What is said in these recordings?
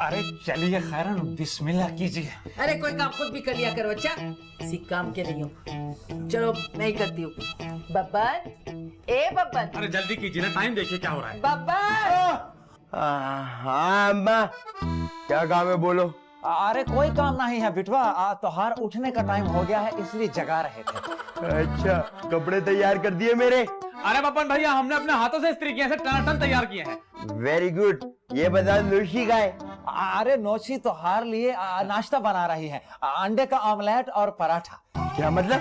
अरे चलिए खैरन बिस्मिल्लाह कीजिए। अरे कोई काम खुद भी कर लिया करो। अच्छा किसी काम के नहीं हो। चलो मैं ही करती हूँ। बब्बन, ए बब्बन। अरे जल्दी कीजिए ना, टाइम देखिए क्या हो रहा है। बब्बन। हाँ अम्मा, क्या काम है बोलो। अरे कोई काम नहीं है बिटवा, तोहार उठने का टाइम हो गया है इसलिए जगा रहे थे। अच्छा, कपड़े तैयार कर दिए मेरे। अरे बब्बन भैया, हमने अपने हाथों से इस्त्री किए हैं, टनाटन तैयार किए हैं। Very good. ये बता नूशी का है? अरे नौशी तोहार लिए नाश्ता बना रही है, अंडे का ऑमलेट और पराठा। क्या मतलब?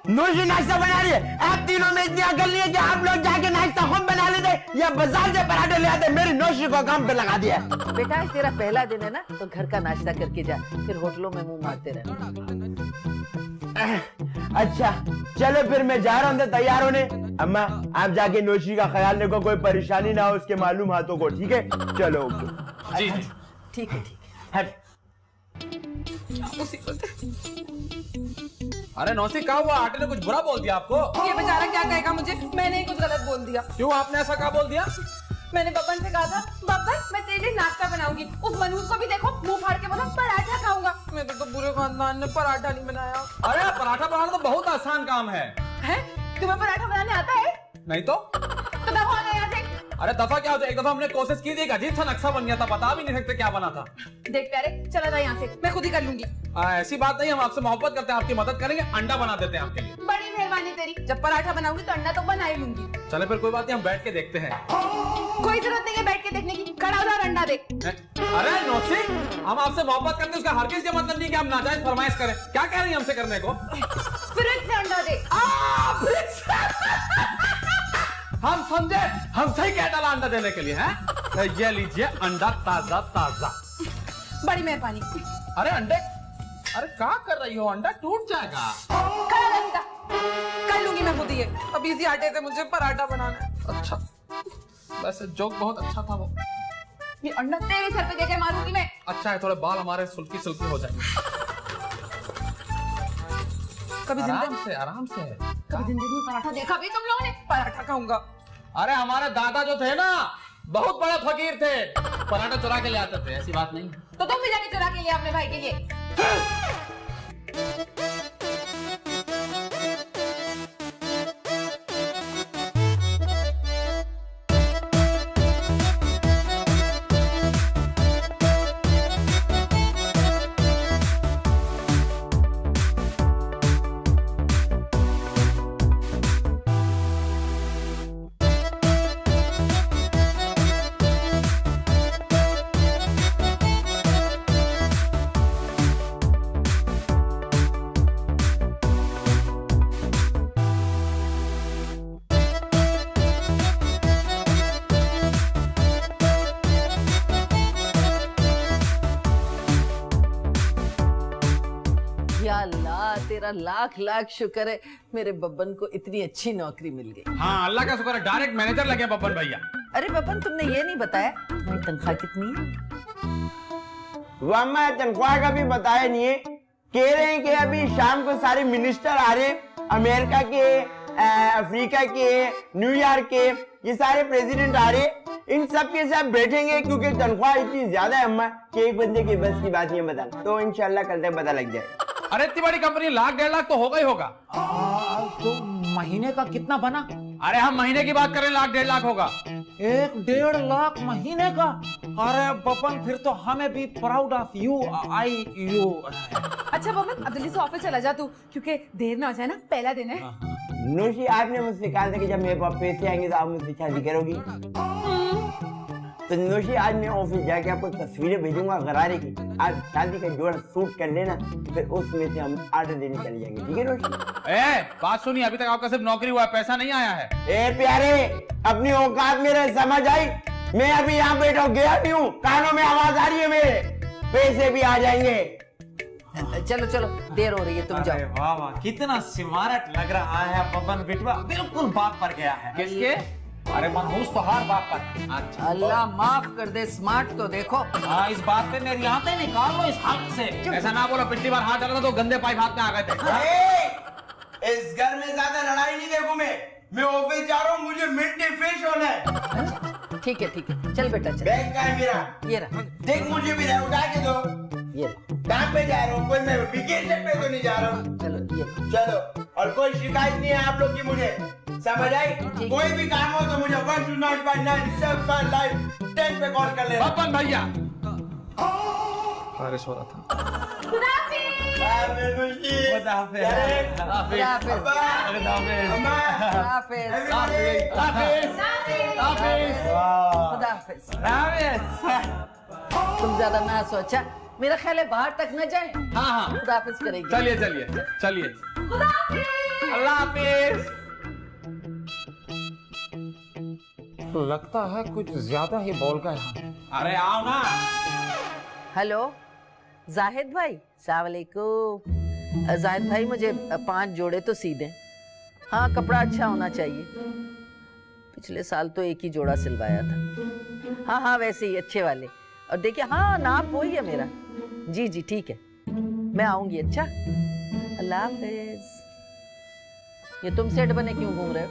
नूशी नाश्ता बना रही है? आप तीनों में इतनी अकल नहीं है कि आप लोग जाके नाश्ता खुद बना लेते या बाजार से पराठे ले आते? मेरी नौशी को काम पे लगा दिया। बेटा आज तेरा पहला दिन है ना, तो घर का नाश्ता करके जा, फिर होटलों में मुंह मारते रहना। अच्छा चलो फिर मैं जा रहा हूँ तैयार होने। अम्मा आप जाके नौशी का ख्याल रखो, कोई परेशानी ना हो उसके मालूम हाथों को, ठीक है? चलो ओके। जी जी ठीक है ठीक हट। अरे नौसी क्या हुआ? आटे ने कुछ बुरा बोल दिया आपको? ये बेचारा क्या कहेगा मुझे? मैंने ही कुछ गलत बोल दिया। क्यों आपने ऐसा क्या बोल दिया? मैंने बब्बन से कहा था, बब्बन मैं तेरे लिए नाश्ता बनाऊंगी। उस मनूज को भी देखो मुंह फाड़ के बोला पराठा खाऊंगा। मेरे तो पूरे खानदान ने पराठा नहीं बनाया। अरे पराठा बनाना तो बहुत आसान काम है। हैं? तुम्हें पराठा बनाने आता है? नहीं तो दफा हो गया यहाँ से। अरे दफा क्या हो जाए, एक दफा हमने कोशिश की थी, एक अजीब सा नक्शा बन गया था, बता भी नहीं सकते क्या बना था। देख प्यारे, चला था यहाँ से, मैं खुद ही कर लूंगी। ऐसी बात नहीं, हम आपसे मोहब्बत करते हैं, आपकी मदद करेंगे, अंडा बना देते हैं आपके लिए। बड़ी मेहरबानी तेरी। जब पराठा बनाऊंगी तो अंडा तो बना ही लूंगी। चले फिर कोई बात नहीं, हम बैठ के देखते हैं। कोई जरूरत नहीं है बैठ के देखने की, खड़ा हो जा और अंडा देख। अरे नौसी, हम आपसे मोहब्बत करते हैं, उसका हरगिज़ ये मतलब नहीं कि हम नाजायज फरमाइश करें। क्या कह रही हैं हमसे करने को? फ्रिज से अंडा दे। हम समझे, हम सही कह डाला अंडा देने के लिए हैं। ये लीजिए अंडा ताजा ताजा। बड़ी मेहरबानी। अरे अंडे, अरे क्या कर रही हो? अंडा टूट जाएगा। खड़ा रह बेटा। कर लूंगी मैं खुद ही ये। अब इसी आटे से मुझे पराठा बनाना है। अच्छा, वैसे जोक बहुत अच्छा था वो। ये अंडा तेरे सर पे देके मारूंगी मैं। अच्छा है, थोड़े बाल हमारे सुल्की सुल्की हो जाएंगे। कभी आराम से आराम से। कभी जिंदगी में पराठा देखा भी तुम लोगों ने? पराठा खाऊंगा। अरे हमारे दादा जो थे ना, बहुत बड़े फकीर थे, पराठा चुरा के ले आते थे, ऐसी बात नहीं। तो तुम भी जाके चुरा के लिए अपने भाई के लिए। या अल्लाह तेरा लाख लाख शुक्र है, मेरे बब्बन को इतनी अच्छी नौकरी मिल गई। हाँ अल्लाह का शुक्र है, डायरेक्ट मैनेजर लगे बब्बन भैया। अरे बब्बन तुमने ये नहीं बताया तुम्हारी तनख्वाह कितनी है? वो अम्मा तनख्वाह का भी बताया नहीं है। कह रहे हैं कि अभी शाम को सारे मिनिस्टर आ रहे, अमेरिका के, अफ्रीका के, न्यूयॉर्क के, ये सारे प्रेसिडेंट आ रहे, इन सब के साथ बैठेंगे क्योंकि तनख्वाह इतनी ज्यादा है अम्मा कि एक बंदे की बस की बात नहीं बताना। तो इंशाल्लाह कल तक पता लग जाएगा। अरे इतनी बड़ी कंपनी, लाख 1.5 लाख तो होगा ही होगा। तो महीने का कितना बना? अरे हम महीने की बात करें, लाख 1.5 लाख होगा। 1.5 लाख महीने का? अरे बपन फिर तो हमें भी proud of you. I you. अच्छा बब्बन अब जल्दी से ऑफिस चला जा तू, क्योंकि देर ना हो जाए ना, पहला दिन है। नूशी आपने मुझसे कहा था कि जब मेरे पास पैसे आएंगे तो आप मुझसे शादी करोगी। तो नूशी आज मैं ऑफिस जाके आपको तस्वीरें भेजूंगा गरारे की, आज शादी का जोड़ा शूट कर लेना, फिर उसमें से हम ऑर्डर देने चले जाएंगे, ठीक है नूशी? बात सुनिए, अभी तक आपका सिर्फ नौकरी हुआ है, पैसा नहीं आया है। ए प्यारे, अपनी औकात मेरे समझ आई। मैं अभी यहाँ बैठा गया नहीं हूँ, कानों में आवाज आ रही है मेरे, पैसे भी आ जाएंगे। चलो चलो देर हो रही है, तुम अरे जाओ। वाह वाह, कितना स्मार्ट लग रहा है बपन बिटवा, बिल्कुल बात पर गया है। किसके? अरे मनहूस तो हर बात पर। अच्छा, अल्लाह माफ कर दे, स्मार्ट तो देखो। हाँ इस बात पे मेरी आंखें निकाल लो इस हल्क से। ऐसा ना बोलो, पिछली बार हाथ डाला था तो गंदे पाइप हाथ में आ गए थे। इस घर में ज्यादा लड़ाई नहीं देखूं मैं ऑफिस जा रहा हूँ, मुझे मिनट फ्रेश होना है। ठीक है चल बेटा चल। बैग कहाँ है मेरा? ये रहा देख मुझे भी उठा के दो। ये रहा। काम पे जा रहा हूँ, कोई मैं वेकेशन पे तो नहीं जा रहा हूँ। चलो ये चलो, और कोई शिकायत नहीं है आप लोग की मुझे, समझ आई? ठीक। कोई भी काम हो तो मुझे 12959 पे कॉल कर लेना। बब्बन भैया बारिश हो रहा था। खुदा हाफिज। अम्मा, हाफिज खुदा हाफिज। तुम ज्यादा ना सोचा, मेरा ख्याल है बाहर तक न जाए। हाँ खुदा हाफिज करेगी। चलिए अल्लाह हाफिज। लगता है कुछ ज्यादा ही बोल गए हम। अरे आओ ना। हेलो जाहिद भाई, अस्सलाम वालेकुम। जाहिद भाई मुझे 5 जोड़े तो सी दें। हाँ कपड़ा अच्छा होना चाहिए। पिछले साल तो एक ही जोड़ा सिलवाया था। हाँ वैसे ही अच्छे वाले। और देखिए हाँ नाप वही है मेरा। जी ठीक है, मैं आऊंगी। अच्छा अल्लाह हाफिज। ये तुम सेठ बने क्यों घूम रहे हो?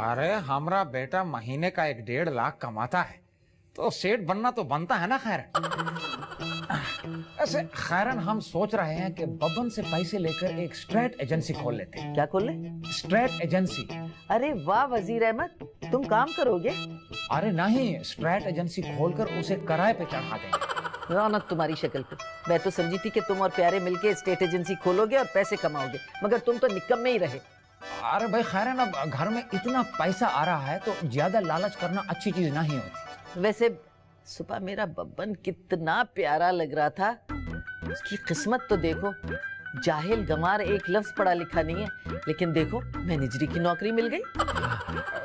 अरे हमारा बेटा महीने का 1.5 लाख कमाता है, तो सेठ बनना तो बनता है ना। खैर ऐसे खैरन हम सोच रहे हैं कि बब्बन से पैसे लेकर एक स्ट्रेट एजेंसी खोल लेते हैं। क्या खोल ले? Straight agency. अरे वाह वजीर अहमद, तुम काम करोगे? अरे नहीं, स्ट्रेट एजेंसी खोलकर उसे किराए पे चढ़ा देंगे। रौनक तुम्हारी शक्ल पे। मैं तो समझी थी कि तुम और प्यारे मिलके स्टेट एजेंसी खोलोगे और पैसे कमाओगे, मगर तुम तो निकम्मे ही रहे। अरे भाई खैरन अब घर में इतना पैसा आ रहा है तो ज्यादा लालच करना अच्छी चीज नहीं होती। वैसे सुबह मेरा बब्बन कितना प्यारा लग रहा था। उसकी किस्मत तो देखो, जाहिल गंवार एक लफ्ज पढ़ा लिखा नहीं है, लेकिन देखो मैनेजरी की नौकरी मिल गई।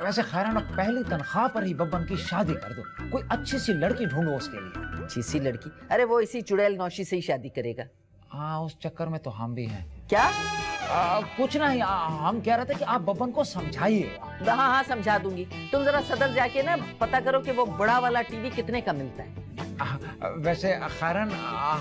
वैसे खैरन अब पहली तनख्वाह पर ही बब्बन की शादी कर दो। कोई अच्छी सी लड़की ढूंढो उसके लिए। अच्छी सी लड़की? अरे वो इसी चुड़ैल नौशी से ही शादी करेगा। हाँ उस चक्कर में तो हम भी हैं। क्या? कुछ नहीं, हम कह रहे थे कि आप बब्बन को समझाइए। हाँ समझा दूंगी। तुम जरा सदर जाके ना पता करो कि वो बड़ा वाला टीवी कितने का मिलता है। वैसे खैरन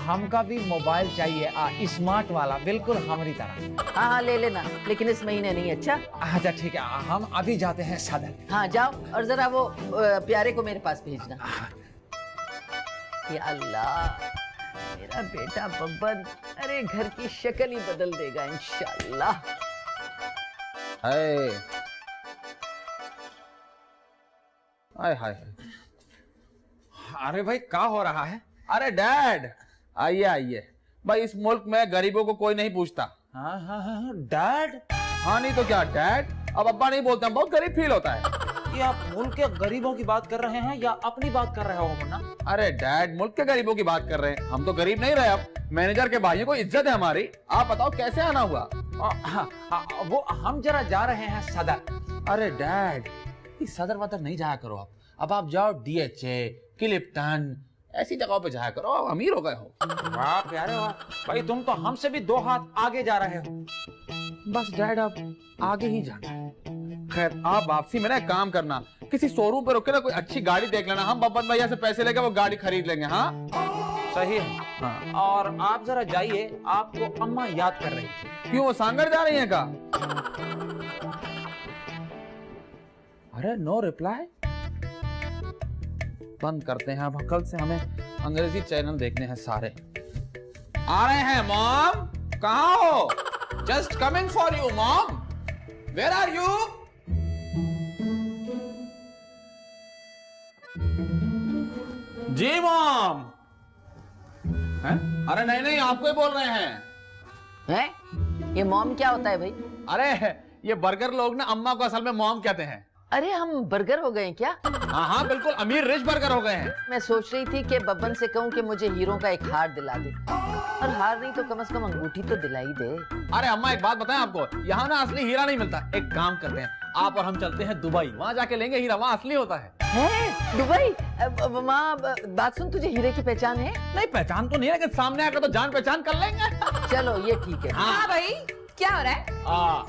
हमका भी मोबाइल चाहिए, स्मार्ट वाला, बिल्कुल हमारी तरह। हाँ ले लेना, लेकिन इस महीने नहीं। अच्छा ठीक है, हम अभी जाते हैं सदर। हाँ जाओ, और जरा वो प्यारे को मेरे पास भेजना। या अल्लाह, मेरा बेटा बब्बन अरे घर की शक्ल ही बदल देगा इंशाअल्लाह। हाय अरे भाई क्या हो रहा है? अरे डैड आइए भाई, इस मुल्क में गरीबों को कोई नहीं पूछता। हाँ डैड। हाँ नहीं तो क्या डैड, अब अब्बा नहीं बोलते हैं, बहुत गरीब फील होता है। ये आप मुल्क के गरीबों की बात कर रहे हैं या अपनी बात कर रहे हो मुन्ना? अरे डैड मुल्क के गरीबों की बात कर रहे हैं, हम तो गरीब नहीं रहे। अब मैनेजर के भाइयों को इज्जत है हमारी। आप बताओ कैसे आना हुआ? वो हम जरा जा रहे हैं सदर। अरे डैड सदर वदर नहीं जाया करो आप। अब आप जाओ DHA, क्लिफ्टन, ऐसी जगहों पे जाया करो, आप अमीर हो गए हो। वाह प्यारे वाह, भाई तुम तो हमसे भी 2 हाथ आगे जा रहे हो। बस डैड अब आगे ही जाना है। खैर आप वापसी में ना एक काम करना, किसी शोरूम पे रुक के ना कोई अच्छी गाड़ी देख लेना, हम बब्बन भैया से पैसे लेकर वो गाड़ी खरीद लेंगे। हाँ सही है। हाँ। और आप जरा जाइए, आपको अम्मा याद कर रही थी। क्यों वो सांगर जा रही है का? अरे नो रिप्लाई। बंद करते हैं अब, कल से हमें अंग्रेजी चैनल देखने हैं सारे। आ रहे हैं मॉम, कहाँ हो? Just coming for you mom, where are you? जी मॉम। हैं? अरे नहीं आपको ही बोल रहे हैं। ये मॉम क्या होता है भाई? अरे ये बर्गर लोग ना अम्मा को असल में मॉम कहते हैं। अरे हम बर्गर हो गए क्या? हाँ बिल्कुल, अमीर रिच बर्गर हो गए हैं। मैं सोच रही थी कि बब्बन से कहूँ कि मुझे हीरो का एक हार दिला दे, और हार नहीं तो कम से कम अंगूठी तो दिलाई दे। अरे अम्मा एक बात बताएं आपको, यहाँ ना असली हीरा नहीं मिलता। एक काम करते हैं, आप और हम चलते हैं दुबई, वहाँ जाके लेंगे हीरा, वहाँ असली होता है। दुबई? माँ बात सुन, तुझे हीरे की पहचान है? नहीं पहचान तो नहीं है, लेकिन सामने आकर तो जान पहचान कर लेंगे। चलो ये ठीक है। हाँ भाई क्या हो रहा है?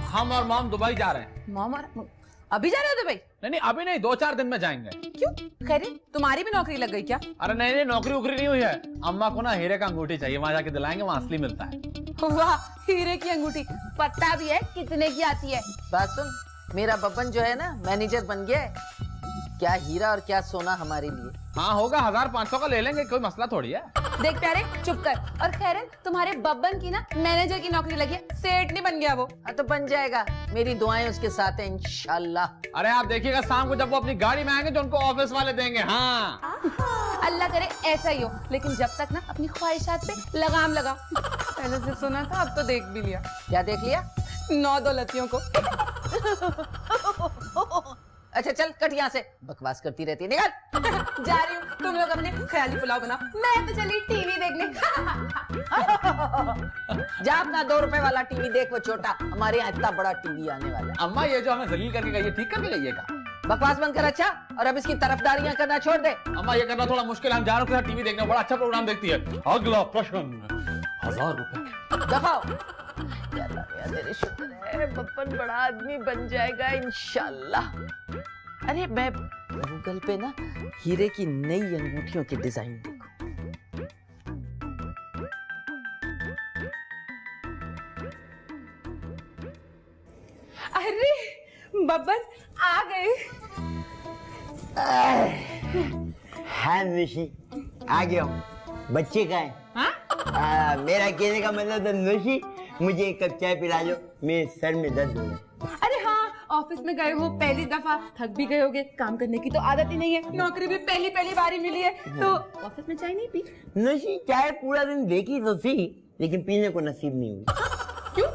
हम और मॉम दुबई जा रहे हैं। मॉम और अभी जा रहे हो दुबई? नहीं अभी नहीं, 2-4 दिन में जाएंगे। क्यों? खैर तुम्हारी भी नौकरी लग गई क्या? अरे नहीं नौकरी उकरी नहीं हुई है। अम्मा को ना हीरे का अंगूठी चाहिए, वहाँ जाके दिलाएंगे, वहाँ असली मिलता है। वाह, हीरे की अंगूठी पता भी है कितने की आती है? बात सुन, मेरा बब्बन जो है ना मैनेजर बन गया है। क्या हीरा और क्या सोना हमारे लिए। हाँ होगा, 1500 का ले लेंगे, कोई मसला थोड़ी है। देख प्यारे चुप कर। और खैरन तुम्हारे बब्बन की ना मैनेजर की नौकरी लगी है, सेठ नहीं बन गया वो। हाँ तो बन जाएगा, मेरी दुआएं उसके साथ हैं इंशाल्लाह। अरे आप देखिएगा शाम को जब वो अपनी गाड़ी में आएंगे तो उनको ऑफिस वाले देंगे। हाँ अल्लाह करे ऐसा ही हो, लेकिन जब तक ना अपनी ख्वाहिशात पे लगाम लगाओ। पहले से सुना था, अब तो देख भी लिया। क्या देख लिया? 9 दौलतियों को। अच्छा चल कट यहाँ से, बकवास करती रहती है, निकल। जा रही हूँ, तुम लोग अपने ख्याली पुलाव बनाओ, मैं तो चली टीवी देखने। जा अपना 2 रुपए वाला टीवी देख, वो छोटा, हमारे यहाँ इतना बड़ा टीवी आने वाला है। अम्मा ये जो हमें जलील करके गई है, ठीक करके गई है का? बकवास बंद कर अच्छा, और अब इसकी तरफदारियां करना छोड़ दे। अम्मा ये करना थोड़ा मुश्किल है, हम जा रहे हैं टीवी देखने, बड़ा अच्छा प्रोग्राम देखती है। अगला प्रश्न 1000 रुपए। दफाओ। या अल्लाह तेरे शुक्र है, बप्पन बड़ा आदमी बन जाएगा इंशाल्लाह। अरे मैं गूगल पे ना हीरे की नई अंगूठियों की डिजाइन देखूं। अरे बब्बन आ गए। हाँ नशी आ गया हूँ। बच्चे का है? हाँ? मेरा कहने का मतलब तो नशी, मुझे एक कप चाय पिला लो, मेरे सर में दर्द हो रहा है। अरे हाँ, ऑफिस में गए हो पहली दफा, थक भी गए होगे, काम करने की तो आदत ही नहीं है, नौकरी भी पहली बारी मिली है, तो ऑफिस में चाय नहीं पी? नशी चाय पूरा दिन देखी तो थी, लेकिन पीने को नसीब नहीं हुई। क्यों?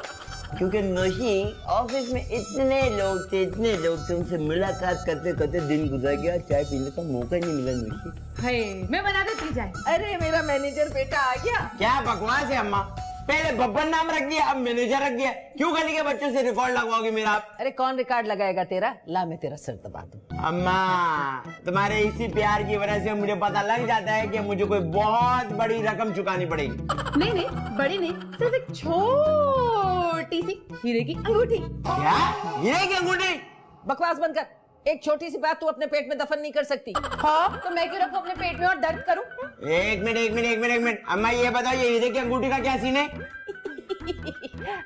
क्योंकि नशी ऑफिस में इतने लोग थे, उनसे मुलाकात करते करते दिन गुजर गया, चाय पीने का मौका ही नहीं मिला नशी। हाय, मैं बना देती चाय। अरे मेरा मैनेजर बेटा आ गया। क्या बकवास है अम्मा, पहले बब्बन नाम रख दिया, अब मैनेजर रख दिया। क्यों गली के बच्चों से रिकॉर्ड लगवाओगे मेरा आप? अरे कौन रिकॉर्ड लगाएगा तेरा? ला मैं तेरा सर दबा दूं। अम्मा तुम्हारे इसी प्यार की वजह से मुझे पता लग जाता है कि मुझे कोई बहुत बड़ी रकम चुकानी पड़ेगी। नहीं, बड़ी नहीं, सिर्फ एक छोटी सी हीरे की अंगूठी। क्या? हीरे की अंगूठी? बकवास बंद कर। एक छोटी सी बात तू अपने पेट में दफन नहीं कर सकती। हाँ, तो मैं क्यों रखूं अपने पेट में और दर्द करूं? एक मिनट अम्मा ये बताओ, ये हीरे की अंगूठी का क्या सीन है?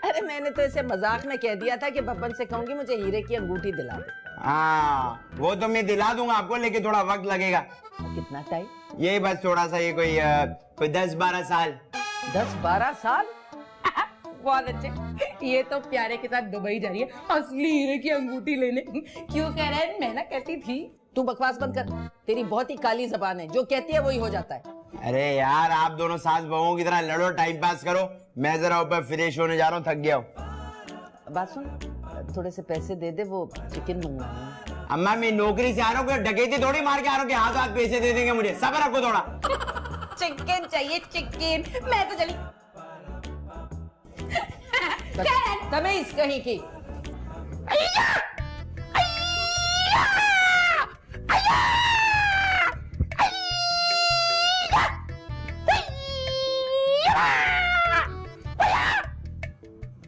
अरे मैंने तो इसे मजाक में कह दिया था कि बब्बन से कहूंगी मुझे हीरे की अंगूठी दिला दे। हाँ वो तो मैं दिला दूंगा आपको, लेकिन थोड़ा वक्त लगेगा। कितना टाइम? ये बस थोड़ा सा, ये कोई 10-12 साल। 10-12 साल? बहुत अच्छे। ये तो प्यारे के साथ दुबई जा रही है असली हीरे की अंगूठी लेने। क्यों कह रहा है? मैं ना कहती थी। तू बकवास बंद कर, तेरी बहुत ही काली जबान है, जो कहती है वही हो जाता है। अरे यार आप दोनों सास बहुओं की तरह लड़ो, टाइम पास करो, मैं जरा ऊपर फ्रेश होने जा रहा हूँ, थक गया हूँ। बात सुन, थोड़े से पैसे दे दे, वो चिकन मंगवाना है। अम्मा मैं नौकरी से आ रहा हूँ, डकैती थोड़ी मार के आ रहा हूँ कि हाथ हाथ पैसे दे देंगे मुझे, सब्र रखो थोड़ा। चिकन चाहिए, चिकन। मैं तो चली। तमीज कहीं की।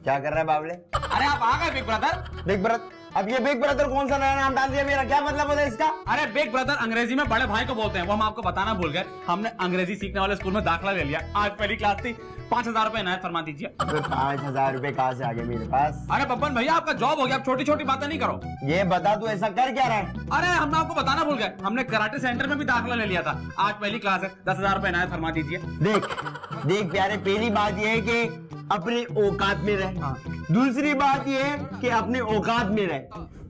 क्या कर रहा है बाबले? अरे आप आ गए बिग ब्रदर। Big brother? अब ये बिग ब्रदर कौन सा नया नाम डाल दिया मेरा, क्या मतलब होता है इसका? अरे बिग ब्रदर अंग्रेजी में बड़े भाई को बोलते हैं, वो हम आपको बताना भूल गए। हमने अंग्रेजी सीखने वाले स्कूल में दाखिला ले लिया, आज पहली क्लास थी। 5000 रुपए इनायत फरमा दीजिए। 5000 रुपए कहाँ से आ गए मेरे पास? अरे बब्बन भैया आपका जॉब हो गया, अब छोटी छोटी बातें नहीं करो। ये बता तू ऐसा कर क्या रहा है? अरे हमने आपको बताना भूल गए, हमने कराटे सेंटर में भी दाखिला ले लिया था, आज पहली क्लास है। 10,000 रुपए इनायत फरमा दीजिए। देख प्यारे, पहली बात ये है कि अपने औकात में रहे, दूसरी बात ये है कि अपने औकात में रहे,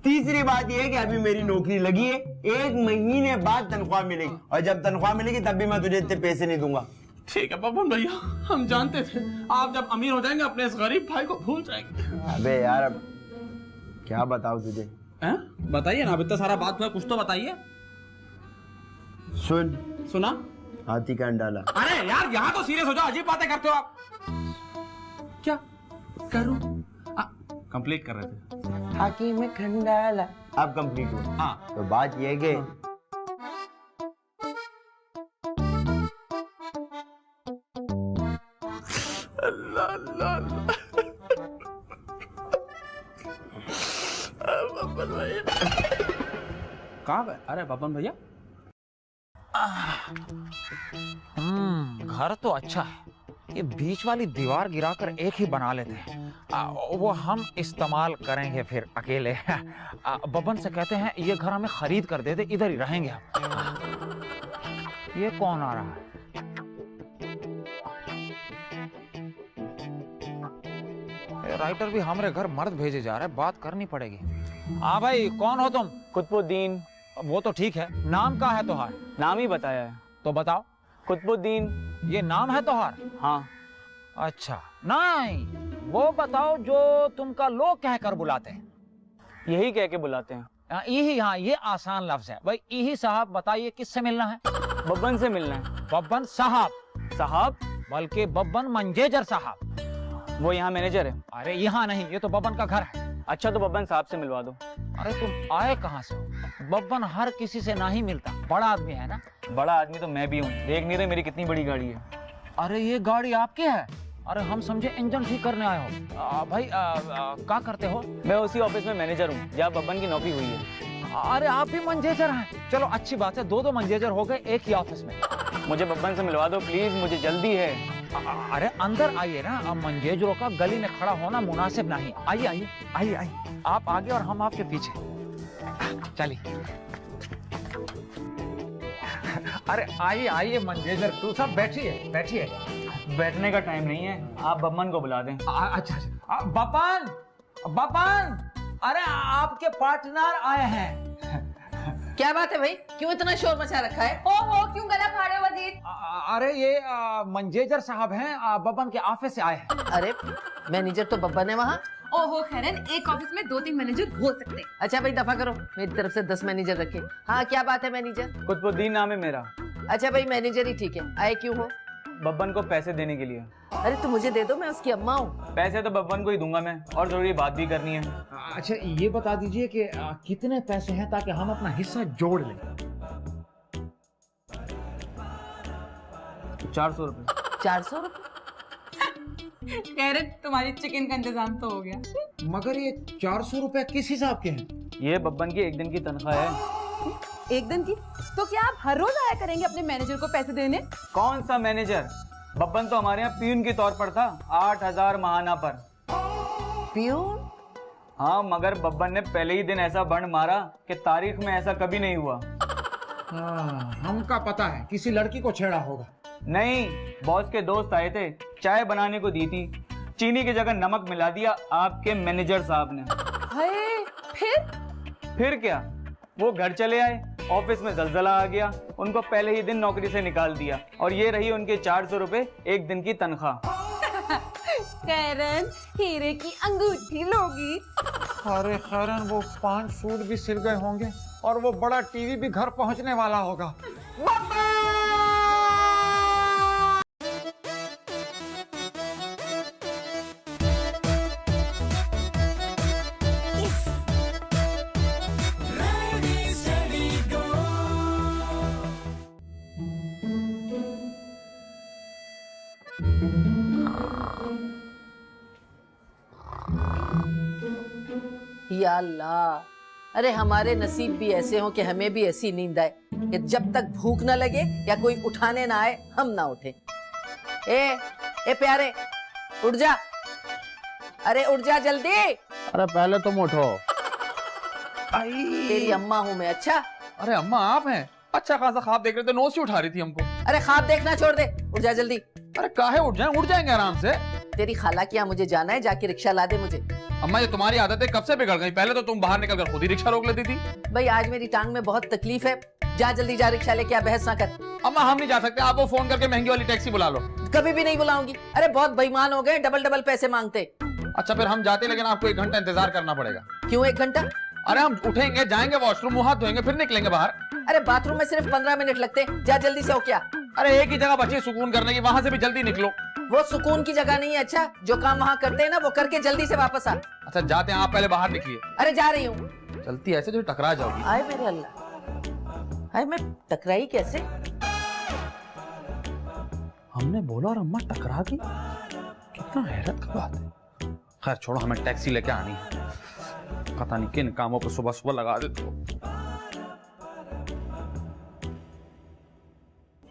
तीसरी बात ये है कि अभी मेरी नौकरी लगी है, 1 महीने बाद तनख्वाह मिलेगी, और जब तनख्वाह मिलेगी तब भी मैं तुझे इतने पैसे नहीं दूंगा। ठीक है बब्बन भैया, हम जानते थे आप जब अमीर हो जाएंगे अपने इस गरीब भाई को भूल जाएंगे। अबे यार अब क्या बताऊं तुझे? बताइए ना, अब इतना सारा बात हुआ, कुछ तो बताइए। सुना? हाथी का अंडाला। अरे यार यहाँ तो सीरियस हो जाओ, अजीब बातें करते हो आप। क्या करूं? कंप्लीट कर रहे थे। हाथी में खंडाला। अब कंप्लीट हुआ। हाँ तो बात ये है कि अल्लाह अल्लाह कहाँ गए? अरे बब्बन भैया, घर तो अच्छा है, ये बीच वाली दीवार गिराकर एक ही बना लेते हैं। वो हम इस्तेमाल करेंगे फिर अकेले। बबन से कहते हैं ये घर हमें खरीद कर दे दे, इधर ही रहेंगे हम। ये कौन आ रहा है? राइटर भी हमारे घर मर्द भेजे जा रहे हैं, बात करनी पड़ेगी। हाँ भाई, कौन हो तुम? कुतुबुद्दीन। वो तो ठीक है, नाम क्या है तोहार? नाम ही बताया है। तो बताओ। कुतुबुद्दीन। ये नाम है तोहार? हाँ। अच्छा, नहीं वो बताओ जो तुमका लोग कहकर बुलाते हैं। यही कह के बुलाते हैं। यही, हाँ ये आसान लफ्ज है भाई। यही साहब बताइए किससे मिलना है? बब्बन से मिलना है। बब्बन साहब? साहब? बल्कि बब्बन मंजेजर साहब। वो यहाँ मैनेजर है। अरे यहाँ नहीं, ये तो बब्बन का घर है। अच्छा तो बब्बन साहब से मिलवा दो। अरे तुम आए कहाँ से हो? बब्बन हर किसी से नहीं मिलता, बड़ा आदमी है ना। बड़ा आदमी तो मैं भी हूँ, देख नहीं रहे मेरी कितनी बड़ी गाड़ी है। अरे ये गाड़ी आपकी है? अरे हम समझे इंजन ठीक करने आए हो। भाई क्या करते हो? मैं उसी ऑफिस में मैनेजर हूँ जहाँ बब्बन की नौकरी हुई है। अरे आप भी मैनेजर हैं? चलो अच्छी बात है, दो मैनेजर हो गए एक ही ऑफिस में। मुझे बब्बन से मिलवा दो प्लीज, मुझे जल्दी है। अरे अंदर आइए ना, अब मंजेजरों का गली में खड़ा होना मुनासिब नहीं। आइए आइए आइए आइए, आप आगे और हम आपके पीछे। चलिए। अरे आइए आइए मंजेजर तू सब बैठिए बैठिए। बैठने का टाइम नहीं है, आप बब्बन को बुला दें। अच्छा अच्छा। बब्बन, बब्बन, अरे आपके पार्टनर आए हैं। क्या बात है भाई, क्यों इतना शोर मचा रखा है? ओहो, क्यों गला फाड़ रहे हो वजीर? अरे ये मंजेजर साहब हैं, बब्बन के ऑफिस से आए हैं। अरे मैनेजर तो बब्बन है वहाँ। ओहो खैरन, एक ऑफिस में 2-3 मैनेजर हो सकते हैं। अच्छा भाई दफा करो, मेरी तरफ से 10 मैनेजर रखे। हाँ क्या बात है मैनेजर? कुतुबुद्दीन नाम है मेरा। अच्छा भाई मैनेजर ही ठीक है, आए क्यों हो? बब्बन को पैसे देने के लिए। अरे तो मुझे दे दो, मैं उसकी अम्मा हूँ। पैसे तो बब्बन को ही दूंगा मैं, और जरूरी बात भी करनी है। अच्छा ये बता दीजिए कि कितने पैसे हैं ताकि हम अपना हिस्सा जोड़ लें। 400 रुपए। 400 रुपए? खैरन, तुम्हारी चिकन का इंतजाम तो हो गया। मगर ये 400 रुपए किस हिसाब के हैं? ये बब्बन की एक दिन की तनख्वाह है। एक दिन की? तो क्या आप हर रोज आया करेंगे अपने मैनेजर को पैसे देने? कौन सा मैनेजर? बब्बन तो हमारे यहाँ प्यून के तौर पर था, 8000 माहाना पर। प्यून? हाँ, मगर बब्बन ने पहले ही दिन ऐसा बंड मारा कि तारीख में ऐसा कभी नहीं हुआ। हमका पता है किसी लड़की को छेड़ा होगा। नहीं, बॉस के दोस्त आए थे, चाय बनाने को दी थी, चीनी की जगह नमक मिला दिया आपके मैनेजर साहब ने। हाय, फिर क्या, वो घर चले आए, ऑफिस में जलजला आ गया, उनको पहले ही दिन नौकरी से निकाल दिया, और ये रही उनके 400 रुपए एक दिन की तनख्वाह। खैरन, हीरे की अंगूठी लोगी। अरे खैरन, वो 5 सूट भी सिल गए होंगे और वो बड़ा टीवी भी घर पहुंचने वाला होगा। या अल्लाह, अरे हमारे नसीब भी ऐसे हो कि हमें भी ऐसी नींद आए कि जब तक भूख न लगे या कोई उठाने ना आए हम ना उठे। ए प्यारे, उठ जा। अरे उठ जा जल्दी। अरे पहले तुम उठो। तेरी अम्मा हूँ मैं। अच्छा अरे अम्मा आप हैं? अच्छा खासा ख्वाब देख रहे थे, नोज ही उठा रही थी हमको। अरे ख्वाब देखना छोड़ दे, उठ जा जल्दी। अरे काहे उठ जाएं, उठ जाएंगे आराम से। तेरी खाला की यहाँ मुझे जाना है, जाके रिक्शा ला दे मुझे। अम्मा ये तुम्हारी आदतें कब से बिगड़ गई? पहले तो तुम बाहर निकल कर खुद ही रिक्शा रोक लेती थी। भाई आज मेरी टांग में बहुत तकलीफ है, जा जल्दी जा, रिक्शा लेके आ, बहस ना कर। अम्मा हम नहीं जा सकते, आपको फोन करके महंगी वाली टैक्सी बुला लो। कभी भी नहीं बुलाऊंगी। अरे बहुत बेईमान हो गए, डबल डबल पैसे मांगते। अच्छा फिर हम जाते, लेकिन आपको 1 घंटा इंतजार करना पड़ेगा। क्यों 1 घंटा? अरे हम उठेंगे, जाएंगे वॉशरूम, मुंह हाथ धोएंगे, फिर निकलेंगे बाहर। अरे बाथरूम में सिर्फ 15 मिनट लगते, जा जल्दी से। हो क्या? अरे एक ही जगह बची सुकून करने की, वहां से भी जल्दी निकलो। वो सुकून की जगह नहीं है। अच्छा जो काम वहाँ करते हैं ना वो करके जल्दी से वापस आ। अच्छा जाते हैं, आप पहले बाहर निकलिए। अरे जा रही हूँ। चलती ऐसे जो टकरा जाओगी। आए मेरे अल्लाह, आए मैं टकराई कैसे? हमने बोला और अम्मा टकरा गई, कितना हैरत की बात है। खैर छोड़ो, हमें टैक्सी लेके आनी है, पता नहीं किन कामों पर सुबह सुबह लगा देते हो।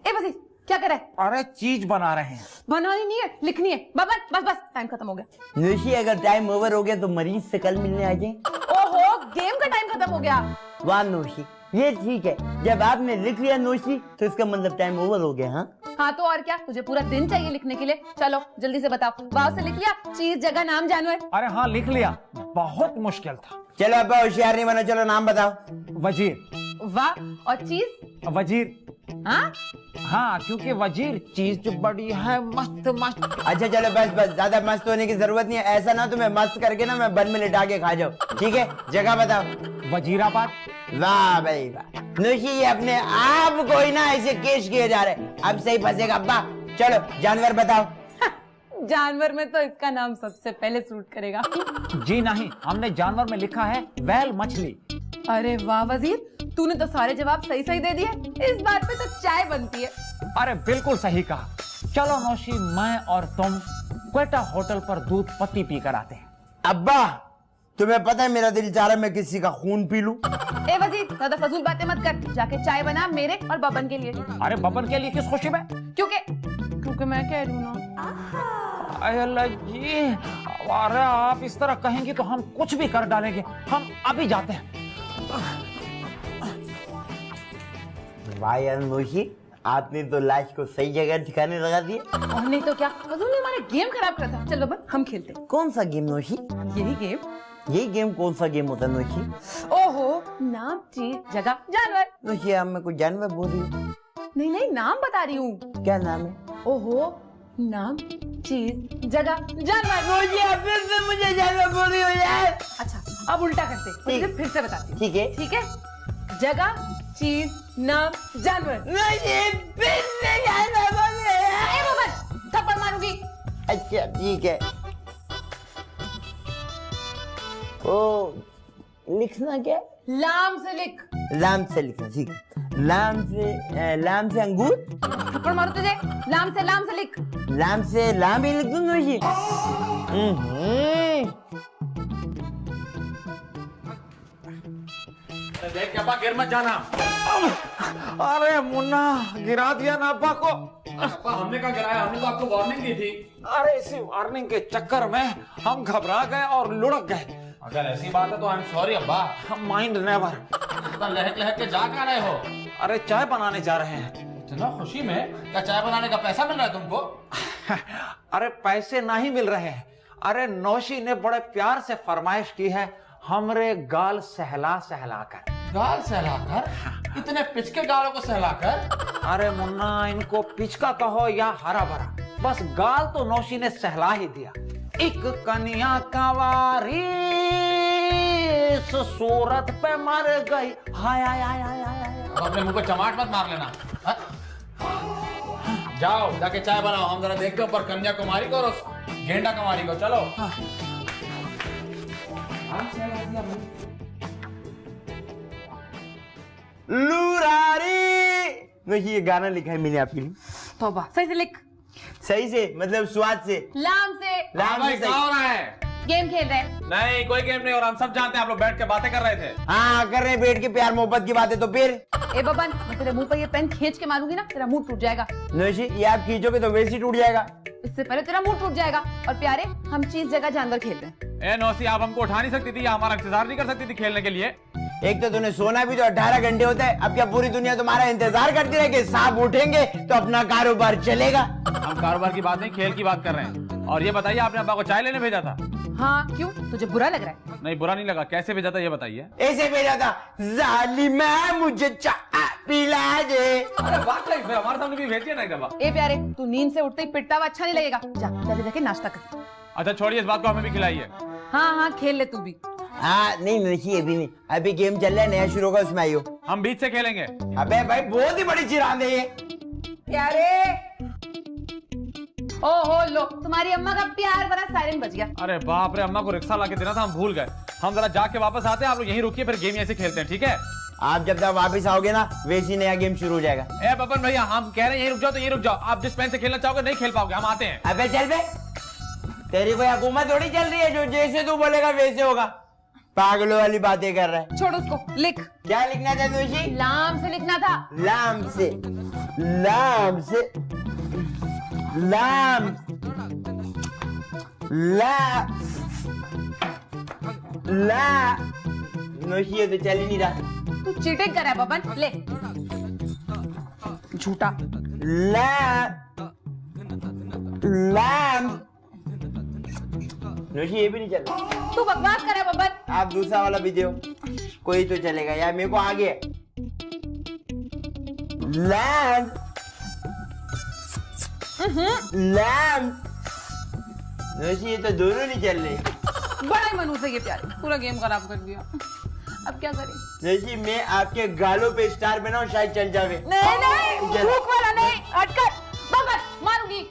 ए बसी, क्या कर रहा है? अरे चीज बना रहे हैं। बनानी नहीं है, लिखनी है। बबन बस बस, टाइम खत्म हो गया। नोशी अगर टाइम ओवर हो गया तो मरीज से कल मिलने आ जाए। ओहो, गेम का टाइम खत्म हो गया। वाह नोशी, ये ठीक है। जब आपने लिख लिया नोशी तो इसका मतलब टाइम ओवर हो गया। हाँ हाँ तो और क्या, तुझे पूरा दिन चाहिए लिखने के लिए। चलो जल्दी से बताओ, वाव से लिख लिया? चीज, जगह, नाम, जानवर? अरे हाँ लिख लिया, बहुत मुश्किल था। चलो अब होशियार नहीं बनो, चलो नाम बताओ। वजीर। वाह, और चीज? वजीर। हाँ हाँ क्योंकि वजीर चीज बड़ी है मस्त मस्त। अच्छा चलो बस बस, ज्यादा मस्त होने की जरूरत नहीं है। ऐसा ना तुम्हें मस्त करके ना मैं बन में लिटा के खा जाऊं। ठीक है, जगह बताओ। वजीराबाद। वाह भाई वाह नोशी, ये अपने आप को ही ना ऐसे केश किए जा रहे। अब सही फंसेगा अब्बा। चलो जानवर बताओ। जानवर में तो इसका नाम सबसे पहले सूट करेगा। जी नहीं, हमने जानवर में लिखा है बैल मछली। अरे वाह वजीर, तूने तो सारे जवाब सही सही दे दिए। इस बात पे तो चाय बनती है। अरे बिल्कुल सही कहा। चलो नौशी, मैं और तुम क्वेटा होटल पर दूध पत्ती पी कर आते हैं। अब्बा तुम्हें पता है मेरा दिल चाह रहा है मैं किसी का खून पी लूं। ए वजीर, ज्यादा फजूल बातें मत कर। जाके चाय बना मेरे और बबन के लिए। अरे बबन के लिए किस खुशी में? क्योंकि मैं कह रही हूँ ना। अल्लाह जी, अरे आप इस तरह कहेंगे तो हम कुछ भी कर डालेंगे। हम अभी जाते हैं। वाह यार नोशी, आपने तो लाश को सही जगह ठिकाने लगा दिया। और नहीं तो क्या, फजूल ने हमारे गेम खराब करा था। चल बबन, हम खेलते हैं। कौन सा गेम नोशी? यही गेम। यही गेम कौन सा गेम होता है नोशी? ओहो, नाम, चीज, जगह, जानवर। नोशी आप मैं कोई जानवर बोल रही हूँ? नहीं नहीं, नाम बता रही हूँ। क्या नाम है? ओहो, नाम, चीज, जगह, जानवर। नोशी आप फिर से मुझे जानवर बोल रही हो यार। अच्छा अब उल्टा करते हैं, ठीक। तुझे फिर से बताती हूँ। ठीक है। ठीक है, जगह, चीज, नाम, जानवर। नोशी फिर से जानवर बोल रही हो यार। ए बबन, थप्पड़ मारूंगी। अच्छा ठीक है। ओ लिखना क्या? लाम से लिख। लाम से लिखना, ठीक है। लाम से अंगूर। थप्पड़ मारू तुझे। लाम से लिख। लाम से लाम ही लिख दूं नोशी। देख के अब्बा, गिर मत जाना। अरे मुन्ना, गिरा दिया ना अब्बा को। अब्बा हमने कहा गिराया, हमने तो आपको वार्निंग दी थी। अरे इसी वार्निंग के चक्कर में हम घबरा गए और लुढ़क गए। अगर ऐसी बात है तो आई एम सॉरी अब्बा। Mind never. इतना लहक लहक के जा कहाँ रहे हो? अरे चाय बनाने जा रहे हैं। इतना खुशी में? क्या चाय बनाने का पैसा मिल रहा है तुमको? अरे पैसे नहीं मिल रहे हैं। अरे नौशी ने बड़े प्यार से फरमाइश की है, हमरे गाल सहला सहला कर। गाल सहलाकर? इतने पिचके गालों को सहलाकर? अरे मुन्ना, इनको पिचका कहो या हरा भरा, बस गाल तो नौशी ने सहला ही दिया। एक कन्या कंवारी सूरत पे मर गई। हाय हाय हाय हाय हाय। अब अपने मुंह पे चमाट मत मार लेना। हाँ? जाओ जाके चाय बनाओ, हम जरा देखते हैं ऊपर कन्या कुमारी को और उस गेंडा कुमारी को। चलो। लुरारी। नोशी ये गाना लिखा है मैंने आपके लिए। तौबा, सही से लिख। सही से मतलब स्वाद से। लाम से। लाम भाई से क्या सही। हो रहा है? गेम खेल रहे हैं। नहीं कोई गेम नहीं, और हम सब जानते हैं आप लोग बैठ के बातें कर रहे थे। हाँ कर रहे हैं बैठ के प्यार मोहब्बत की बातें। तो फिर ए बबन, मैं तेरे मुंह पर ये पेन खींच के मारूंगी ना, तेरा मुंह टूट जाएगा। नोशी ये आप खींचोगे तो वैसे ही टूट जाएगा। इससे पहले तेरा मुंह टूट जाएगा। और प्यारे, हम चीज, जगह, जानवर खेल रहे हैं। ए नौसी, आप हमको उठा नहीं सकती थी या हमारा इंतजार नहीं कर सकती थी खेलने के लिए? एक तो तूने सोना भी तो 18 घंटे होता है। अब क्या पूरी दुनिया तुम्हारा इंतजार करती रहे कि सांप उठेंगे तो अपना कारोबार चलेगा? हम कारोबार की बात नहीं, खेल की बात कर रहे हैं। और ये बताइए, आपने अब्बा को चाय लेने भेजा था? हाँ क्यों, तुझे बुरा लग रहा है? नहीं बुरा नहीं लगा। कैसे भेजा था ये बताइए। ऐसे भेजा था, जालिमा मुझे चाय पिला दे। अरे वाकई फिर हमारे सामने भी भेजिए ना एक दफा। ए प्यारे, तू नींद से उठते ही पिटता हुआ अच्छा नहीं लगेगा। जा जाके जाके नाश्ता कर। अच्छा छोड़िए इस बात को, हमें भी खिलाइए। हाँ हाँ खेल ले तू भी। हाँ नहीं नोशी अभी नहीं, अभी गेम चल रहा है, नया शुरू होगा उसमें आइयो। हम बीच से खेलेंगे। अबे भाई बहुत ही बड़ी चिरांद है ये। प्यारे, ओहो लो, तुम्हारी अम्मा का प्यार भरा सायरन बज गया। अरे बाप रे, अम्मा को रिक्शा लाके देना था, हम भूल गए। हम जरा जाके वापस आते हैं, आप लोग यहीं रुकिए, फिर गेम ऐसे खेलते हैं, ठीक है? आप जब तक वापस आओगे ना वैसे ही नया गेम शुरू हो जाएगा। ए बबन भैया, हम कह रहे हैं यहीं रुक जाओ तो यहीं रुक जाओ। आप जिस पेन से खेलना चाहोगे नहीं खेल पाओगे, हम आते हैं। अबे चल बे, तेरी कोई हुकूमत थोड़ी चल रही है जो जैसे तू बोलेगा वैसे होगा। पागलों वाली बातें कर रहा है। छोड़ उसको, लिख। क्या लिखना था नोशी? लाम से लिखना था। लाम से, लाम से, लाम, ला, ला। नोशी ये तो चल ही नहीं रहा। तू चीटिंग कर रहा है बबन, ले। झूठा। ला, लाम। नोशी ये भी नहीं चल रहा। तू बकवास कर रहा है बबन। आप दूसरा वाला भी दो, कोई तो चलेगा यार, मेरे को आगे। Lamp, lamp. नोशी ये तो दोनों नहीं चल रहे। बड़ा ही मनूस है ये प्यारे, पूरा गेम खराब कर दिया। अब क्या करें? नोशी मैं आपके गालों पे स्टार बनाऊं, शायद चल जावे। नहीं नहीं, चल। भूख वाला नहीं, हटकर बबन मारूंगी।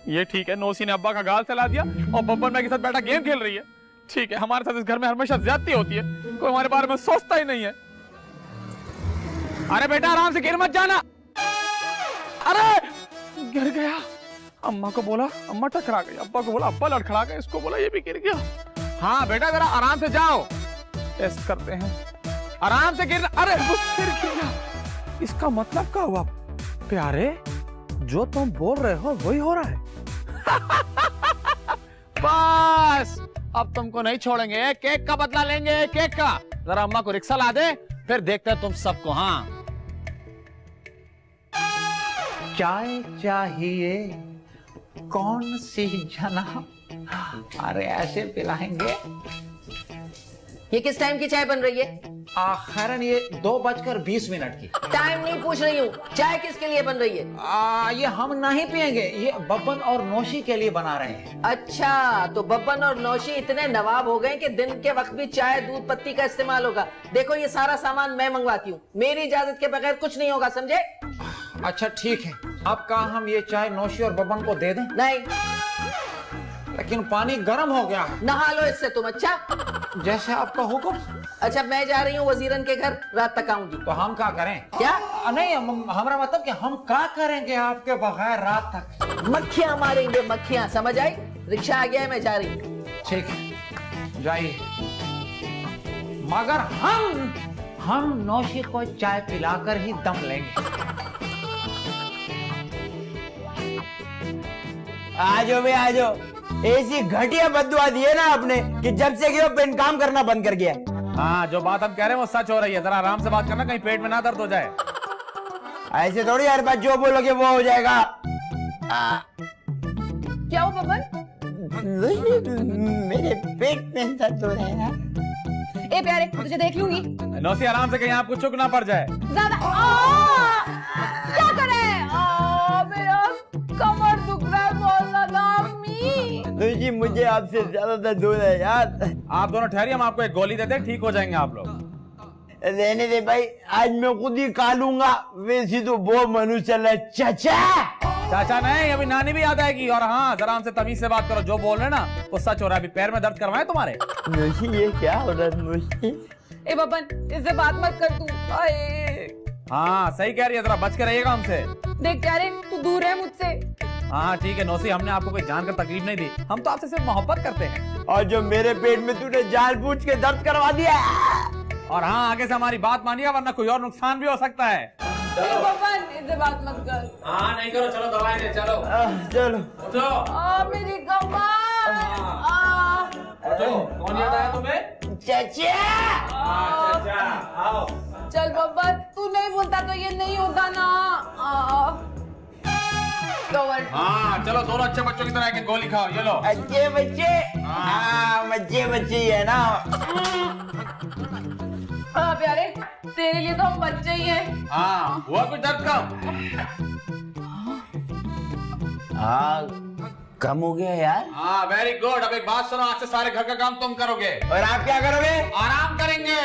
ये ठीक है, नौसी ने अब्बा का गाल चला दिया और बब्बन भाई के साथ बैठा गेम खेल रही है। ठीक है, हमारे साथ इस घर में हमेशा ज्यादती होती है, कोई हमारे बारे में सोचता ही नहीं है। अरे बेटा आराम से गिर मत जाना। अरे गिर गया। अम्मा को बोला अम्मा टकरा गई, अब्बा को बोला अब्बा लड़खड़ा गए, इसको बोला ये भी गिर गया। हाँ बेटा जरा आराम से जाओ, टेस्ट करते हैं। आराम से गिरना। अरे वो फिर गिरा। इसका मतलब क्या हुआ प्यारे? जो तुम बोल रहे हो वही हो रहा है। बस अब तुमको नहीं छोड़ेंगे, केक का बदला लेंगे, केक का। जरा अम्मा को रिक्शा ला दे, फिर देखते हैं तुम सबको। हाँ चाय चाहिए कौन सी जनाब? अरे ऐसे पिलाएंगे। ये किस टाइम की चाय बन रही है? खैरन ये 2:20 की। टाइम नहीं पूछ रही हूँ, चाय किसके लिए बन रही है? ये हम नहीं पियेंगे, ये बब्बन और नौशी के लिए बना रहे हैं। अच्छा, तो बब्बन और नौशी इतने नवाब हो गए कि दिन के वक्त भी चाय दूध पत्ती का इस्तेमाल होगा। देखो ये सारा सामान मैं मंगवाती हूँ, मेरी इजाजत के बगैर कुछ नहीं होगा, समझे? अच्छा ठीक है, अब कहा हम ये चाय नौशी और बब्बन को दे दें? नहीं। लेकिन पानी गर्म हो गया। नहा लो इससे तुम। अच्छा जैसे आपका हुक्म। अच्छा, मैं जा रही हूँ वजीरन के घर, रात तक आऊंगी। तो हम क्या करें? क्या? नहीं हमारा मतलब कि हम क्या करेंगे आपके बगैर रात तक? मक्खियां मारेंगे, मक्खियां, समझ आई? रिक्शा आ गया है, मैं जा रही हूँ। ठीक है जाइए, मगर हम नौशी को चाय पिलाकर ही दम लेंगे। आ जाओ बे, आ जाओ। ऐसी घटिया बद्दुआ दी है ना आपने कि जब से कि पेन काम करना बंद कर गया। हाँ जो बात हम कह रहे हैं वो सच हो रही है, जरा आराम से बात करना, कहीं पेट में ना दर्द हो जाए। ऐसे थोड़ी हर बात जो बोलोगे वो हो जाएगा। क्या हो बबन? मेरे पेट में दर्द हो रहा है यार। ए प्यारे, तुझे देख लूंगी। नौसी आराम से, कहीं आपको चुक ना पड़ जाए। ज्यादा क्या करे? मेरा कमर दुख रहा है बहुत ज्यादा। अम्मी जी मुझे आपसे ज्यादा दर्द हो रहा है यार। आप दोनों ठहरिए, हम आपको एक गोली देते हैं, ठीक हो जाएंगे आप लोग। रहने दे भाई, आज मैं खुद ही खा लूंगा। वैसे तो बहुत मनुष्य चल रहा है। चाचा चाचा नहीं, अभी नानी भी याद आएगी। और हाँ जरा हमसे तमीज से बात करो, जो बोल रहे हैं ना वो सच हो रहा है। अभी पैर में दर्द करवाए तुम्हारे? नोशी ये क्या हो रहा है नोशी? ए बबन, इससे बात मत कर तू। हाँ सही कह रही है, जरा बच के रहिएगा हमसे। देख प्यारे, तू दूर है मुझसे। हाँ ठीक है नौसी, हमने आपको कोई जानकर तकलीफ नहीं दी, हम तो आपसे सिर्फ मोहब्बत करते हैं। और जो मेरे पेट में तूने जानबूझ के दर्द करवा दिया। और हाँ आगे से हमारी बात मानिए, वरना कोई और नुकसान भी हो सकता है। ए बबन, इससे बात मत कर। हाँ नहीं करो, चलो दवाई ले चलो। चलो उठो मेरी कमर। उठो। कौन याद आया तुम्हें? चाचा चाचा आओ। चल बबन, तू नहीं बोलता तो ये नहीं होता ना। कवर। हाँ चलो, दोनों अच्छे बच्चों की तरह एक गोली खाओ, ये लो। अच्छे बच्चे। हाँ बच्चे बच्चे ही है ना। हाँ प्यारे, तेरे लिए तो हम बच्चे ही हैं। हाँ हुआ कुछ दर्द कम? हाँ कम हो गया यार। हाँ वेरी गुड। अब एक बात सुनो, आज से सारे घर का काम तुम करोगे और आप क्या करोगे? आराम करेंगे।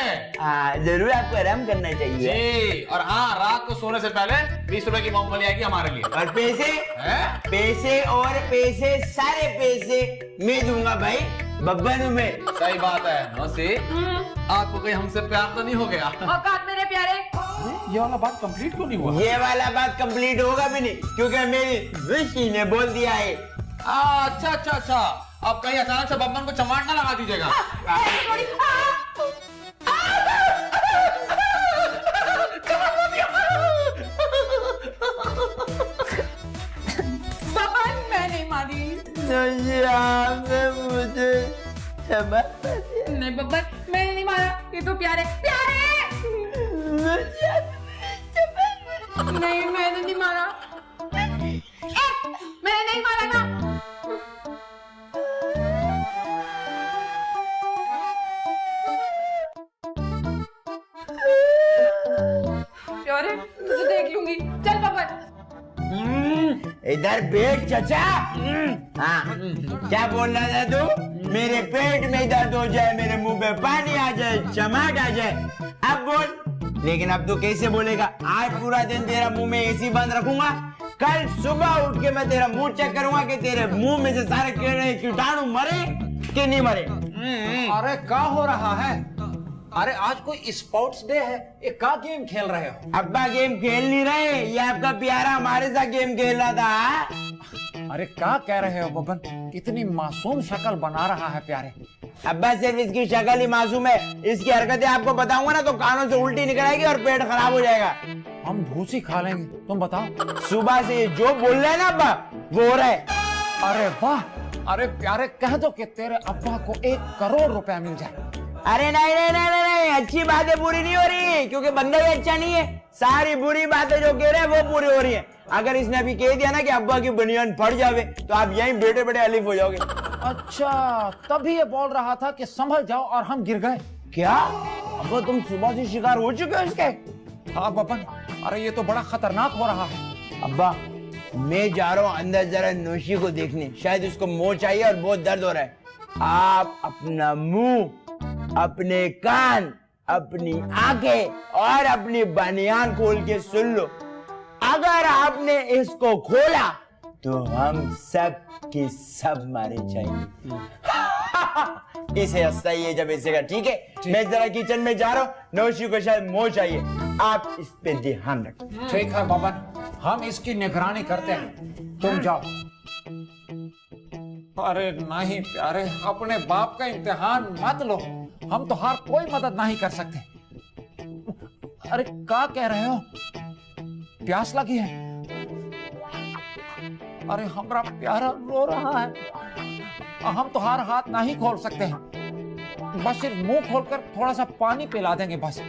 हाँ जरूर, आपको आराम करना चाहिए। जी, और हाँ रात को सोने से पहले 20 रुपए की मूंगफली आएगी हमारे लिए। और पैसे? हैं? पैसे और पैसे, सारे पैसे मैं दूंगा भाई, बब्बन में। सही बात है नौसी, आपको कहीं हमसे प्यार तो नहीं हो गया? औकात मेरे प्यारे। ये वाला बात कंप्लीट क्यों नहीं हुआ? ये वाला बात कंप्लीट होगा भी नहीं, क्योंकि मेरी ऋषि ने बोल दिया है। अच्छा अच्छा अच्छा, अब कहीं अचानक से बब्बन को चमाट ना लगा दीजिएगा। ऐसे थोड़ी। बब्बन, मैं नहीं मारी। मुझे क्षमा कर दिया। नहीं बब्बन, मैंने नहीं मारा, ये तो प्यारे प्यारे। नहीं मैंने नहीं मारा, मैंने नहीं मारा ना। प्यारे, तुझे देख लूंगी, चल बब्बन। इधर बैठ चाचा। हाँ, क्या बोल रहा था तू? मेरे पेट में दर्द हो जाए, मेरे मुंह पे पानी आ जाए, चमाट आ जाए, अब बोल। लेकिन अब तो कैसे बोलेगा? आज पूरा दिन तेरा मुंह में एसी बंद रखूंगा, कल सुबह उठ के मैं तेरा मुंह चेक करूंगा कि तेरे मुंह में से सारे कीड़े कीटाणु मरे कि नहीं मरे। अरे क्या हो रहा है? अरे आज कोई स्पोर्ट्स डे है, ये क्या गेम खेल रहे हो? अब्बा गेम खेल नहीं रहे, ये आपका प्यारा हमारे साथ गेम खेल रहा था। अरे क्या कह रहे हो बब्बन? कितनी मासूम शक्ल बना रहा है प्यारे। अब्बा सिर्फ इसकी शक्ल ही मासूम है, इसकी हरकतें आपको बताऊंगा ना तो कानों से उल्टी निकल आएगी और पेट खराब हो जाएगा। हम भूसी खा लेंगे, तुम बताओ। सुबह से जो बोल रहे हैं ना अब्बा, वो हो रहा है। अरे वाह! अरे प्यारे, कह दो कि तेरे अब्बा को 1 करोड़ रुपया मिल जाए। अरे नहीं नहीं नहीं नहीं, नहीं। अच्छी बातें पूरी नहीं हो रही, क्योंकि बंदा ही अच्छा नहीं है। सारी बुरी बातें जो कह रहे हैं वो पूरी हो रही है। अगर इसने अभी कह दिया ना कि अब्बा की बनियान फट जावे, तो आप यहीं बैठे बैठे अलीफ हो जाओगे। अच्छा, तभी ये बोल रहा था कि संभल जाओ और हम गिर गए। क्या अब्बा, तुम सुबह से शिकार हो चुके हो इसके? हाँ बब्बन, अरे ये तो बड़ा खतरनाक हो रहा है। अब्बा मैं जा रहा हूँ अंदर जरा नौशी को देखने, शायद उसको मोह चाहिए और बहुत दर्द हो रहा है। आप अपना मुंह, अपने कान, अपनी आंखें और अपनी बनियान खोल के सुन लो। अगर आपने इसको खोला तो हम सब के सब मारे जाएंगे। इसे हंसता ही है जब ऐसे का। ठीक है, मैं जरा किचन में जा रहा हूँ, नौशी को शायद मोह चाहिए, आप इस पे ध्यान रखें। ठीक है बब्बन, हम इसकी निगरानी करते हैं, तुम जाओ। अरे नहीं प्यारे, अपने बाप का इम्तिहान मत लो, हम तो हर कोई मदद नहीं कर सकते। अरे क्या कह रहे हो? प्यास लगी है? अरे हमारा प्यारा रो रहा है, हम तो हर हाथ नहीं खोल सकते हैं, बस सिर्फ मुंह खोलकर थोड़ा सा पानी पिला देंगे बस।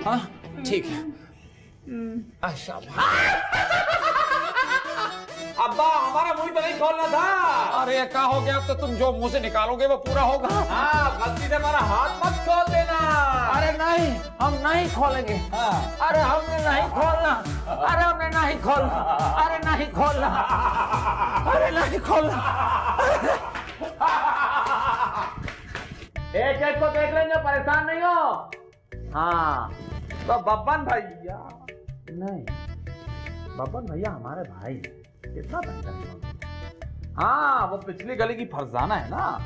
हाँ ठीक है। अच्छा अब्बा, हमारा मुंह तो नहीं खोलना था। अरे क्या हो गया? अब तो तुम जो मुंह से निकालोगे वो पूरा होगा। हाँ, गलती से हमारा हाथ मत खोल देना। अरे नहीं, हम नहीं खोलेंगे। अरे हमने नहीं खोलना, अरे हमने नहीं खोलना, अरे नहीं खोलना, अरे नहीं खोलना। एक एक को देख लेंगे, परेशान नहीं हो। हाँ तो बब्बन भैया नहीं, बब्बन भैया हमारे भाई कितना बेहतर है। हाँ, वो पिछली गली की फरजाना है ना,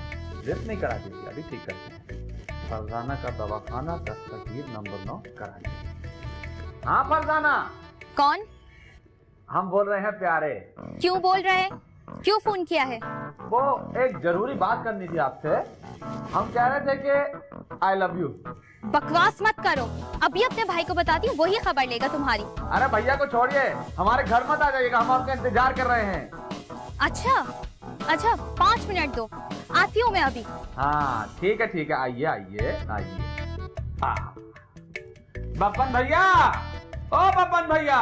लिफ्ट नहीं करा दी थी, अभी ठीक करते हैं। फरजाना का दवाखाना दस्तगीर नंबर 9 कराइए। हाँ फरजाना। कौन? हम बोल रहे हैं प्यारे। क्यों बोल रहे हैं? क्यों फोन किया है? वो एक जरूरी बात करनी थी आपसे। हम कह रहे थे कि आई लव यू। बकवास मत करो, अभी अपने भाई को बताती हूँ, वही खबर लेगा तुम्हारी। अरे भैया को छोड़िए, हमारे घर मत आ जाइएगा, हम आपका इंतजार कर रहे हैं। अच्छा अच्छा, 5 मिनट दो, आती हूँ मैं अभी। हाँ ठीक है, आइए आइए आइए। बब्बन भैया, ओ बब्बन भैया।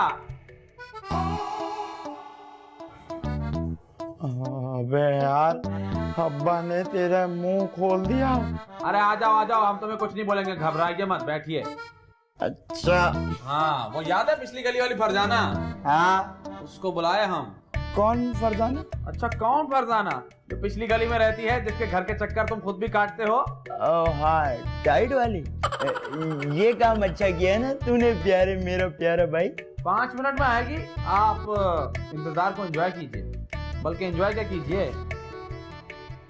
अबे यार, अब्बा ने तेरा मुंह खोल दिया। अरे आ जाओ, हम तुम्हें कुछ नहीं बोलेंगे, घबराइए मत, बैठिए। अच्छा हाँ, वो याद है पिछली गली वाली फरजाना? हाँ, उसको बुलाए हम। कौन फरजाना? अच्छा, कौन फरजाना? जो पिछली गली में रहती है, जिसके घर के चक्कर तुम खुद भी काटते हो। हाँ, टाइट वाली। ये काम अच्छा किया ना तूने प्यारे, मेरा प्यारा भाई। 5 मिनट में आएगी, आप इंतजार को एंजॉय कीजिए, बल्कि एंजॉय क्या कीजिए,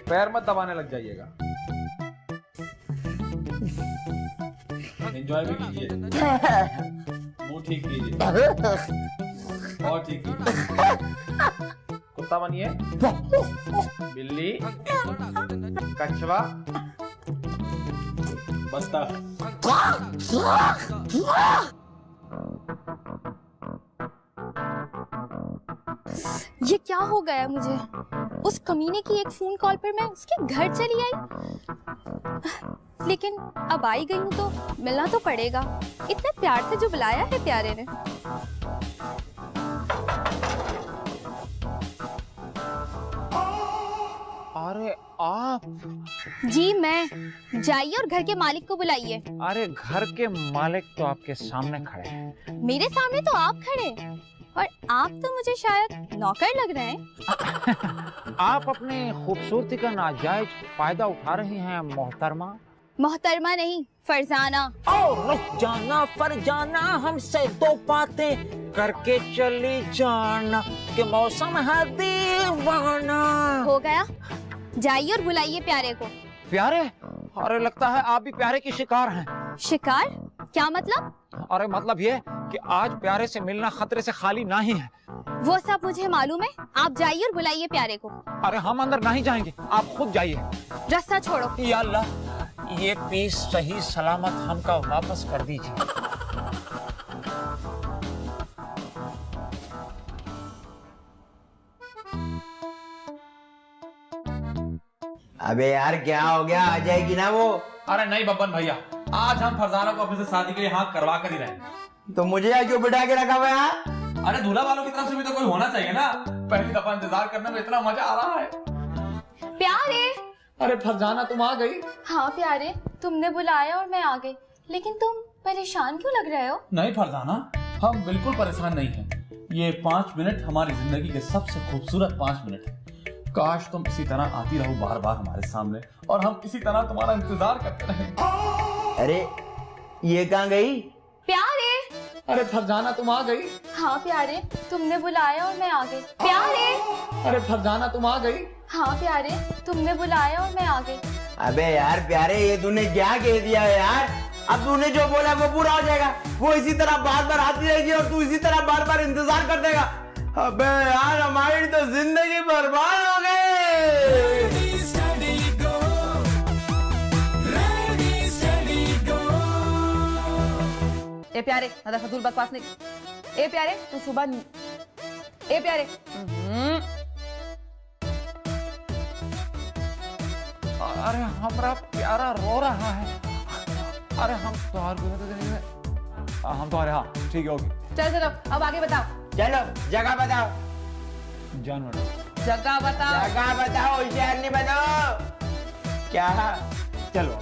पैर मत दबाने लग जाइएगा, एंजॉय भी कीजिए, मुंह ठीक कीजिए और ठीक कीजिए, कुत्ता बनिए, बिल्ली, कछुआ, बस्ता। ये क्या हो गया मुझे? उस कमीने की एक फोन कॉल पर मैं उसके घर चली आई। लेकिन अब आई गई हूँ तो मिलना तो पड़ेगा। इतने प्यार से जो बुलाया है प्यारे ने। अरे आप? जी मैं। जाइए और घर के मालिक को बुलाइए। अरे घर के मालिक तो आपके सामने खड़े हैं। मेरे सामने तो आप खड़े और आप तो मुझे शायद नौकर लग रहे हैं। आप अपनी खूबसूरती का नाजायज फायदा उठा रही हैं मोहतरमा। मोहतरमा नहीं, फरजाना। ओ रुक जाना फरजाना, हमसे दो बातें करके चली जाना कि मौसम है दीवाना। हो गया, जाइए और बुलाइए प्यारे को। प्यारे? अरे लगता है आप भी प्यारे की शिकार हैं। शिकार? क्या मतलब? अरे मतलब ये कि आज प्यारे से मिलना खतरे से खाली नहीं है। वो सब मुझे मालूम है, आप जाइए और बुलाइए प्यारे को। अरे हम अंदर नहीं जाएंगे, आप खुद जाइए। रास्ता छोड़ो। या अल्लाह, ये पीस सही सलामत हमका वापस कर दीजिए। अबे यार क्या हो गया, आ जाएगी ना वो? अरे नहीं बब्बन भैया, आज हम फरजाना को अपने से शादी के लिए हाँ करवा कर ही रहेंगे। तो मुझे यहाँ क्यों बिठा के रखा हुआ है यहाँ? अरे दूल्हा वालों की तरफ से भी तो कोई होना चाहिए ना। पहली दफा इंतजार करने में इतना मजा आ रहा है। प्यारे। अरे फरजाना तुम आ गई? हाँ प्यारे, तुमने बुलाया और मैं आ गई, लेकिन तुम परेशान क्यों लग रहे हो? नहीं फरजाना, हम बिल्कुल परेशान नहीं हैं। ये 5 मिनट हमारी जिंदगी के सबसे खूबसूरत 5 मिनट है। काश तुम इसी तरह आती रहो बार बार हमारे सामने और हम इसी तरह तुम्हारा इंतजार करते रहें। अरे ये कहाँ गई? प्यारे। अरे फरजाना तुम आ गई? हाँ प्यारे, तुमने बुलाया और मैं आ गई। प्यारे। अरे फरजाना तुम आ गई? हाँ प्यारे, तुमने बुलाया और मैं आ गई। अबे यार प्यारे, ये तूने क्या कह दिया है यार? अब तूने जो बोला वो पूरा हो जाएगा। वो इसी तरह बार बार आती रहेगी और तू इसी तरह बार बार इंतजार कर देगा। अबे यार हमारी तो जिंदगी बर्बाद हो गई। ए प्यारे, ज्यादा फजूल बकवास नहीं। ए प्यारे, तू सुबह। ए प्यारे। अरे हमारा प्यारा रो रहा है। अरे हम तो हाँ ठीक है, ओके। चल चलो, अब आगे बताओ। चलो जगह बताओ। जानवर। जगह बताओ। जगह बताओ, शहर नहीं बताओ। क्या? चलो